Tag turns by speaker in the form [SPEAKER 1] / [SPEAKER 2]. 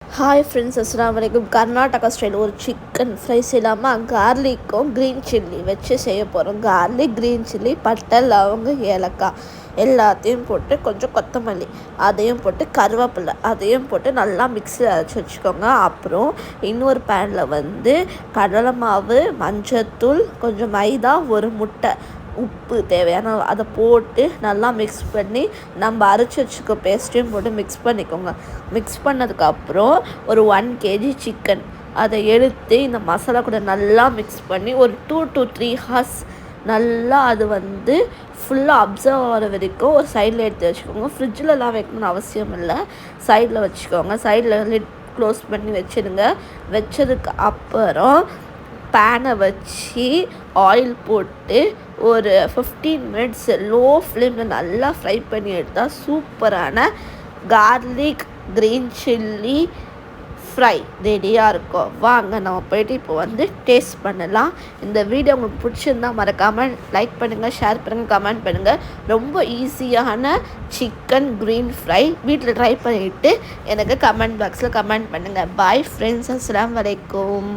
[SPEAKER 1] Hi friends, அஸ்ஸலாமு அலைக்கும். Karnataka style ஒரு சிக்கன் ஃப்ரை செய்யலாமா? கார்லிக்கும் க்ரீன் சில்லி வச்சு செய்ய போகிறோம். கார்லிக், க்ரீன் சில்லி, பட்டை, லவங்க, ஏலக்காய் எல்லாத்தையும் போட்டு கொஞ்சம் கொத்தமல்லி அதையும் போட்டு கருவேப்பிலை அதையும் போட்டு நல்லா மிக்ஸியில் அரைச்சி வச்சுக்கோங்க. அப்புறம் இன்னொரு பேனில் கடலை மாவு, மஞ்சத்தூள், கொஞ்சம் மைதா, ஒரு முட்டை, உப்பு தேவையான அதை போட்டு நல்லா மிக்ஸ் பண்ணி நம்ம அரைச்சி வச்சுக்க பேஸ்ட்டையும் போட்டு மிக்ஸ் பண்ணிக்கோங்க. மிக்ஸ் பண்ணதுக்கப்புறம் ஒரு 1 kg சிக்கன் அதை எடுத்து இந்த மசாலா கூட நல்லா மிக்ஸ் பண்ணி ஒரு 2 to 3 hours நல்லா அது ஃபுல்லாக அப்சர்வ் ஆகிற வரைக்கும் ஒரு சைடில் எடுத்து வச்சுக்கோங்க. ஃப்ரிட்ஜிலலாம் வைக்கணும்னு அவசியம் இல்லை, சைடில் வச்சுக்கோங்க. சைடில் லிட் க்ளோஸ் பண்ணி வச்சுடுங்க. வச்சதுக்கு அப்புறம் பேனை வச்சு ஆயில் போட்டு ஒரு 15 minutes லோ ஃப்ளேமில் நல்லா ஃப்ரை பண்ணி எடுத்தால் சூப்பரான கார்லிக் க்ரீன் சில்லி ஃப்ரை ரெடியாக இருக்கும். வாங்க நம்ம போய்ட்டு இப்போ டேஸ்ட் பண்ணலாம். இந்த வீடியோ உங்களுக்கு பிடிச்சிருந்தால் மறக்காமல் லைக் பண்ணுங்கள், ஷேர் பண்ணுங்கள், கமெண்ட் பண்ணுங்கள். ரொம்ப ஈஸியான சிக்கன் க்ரீன் ஃப்ரை வீட்டில் ட்ரை பண்ணிவிட்டு எனக்கு கமெண்ட் பாக்ஸில் கமெண்ட் பண்ணுங்கள். பாய் ஃப்ரெண்ட்ஸ், அஸ்ஸலாமு அலைக்கும்.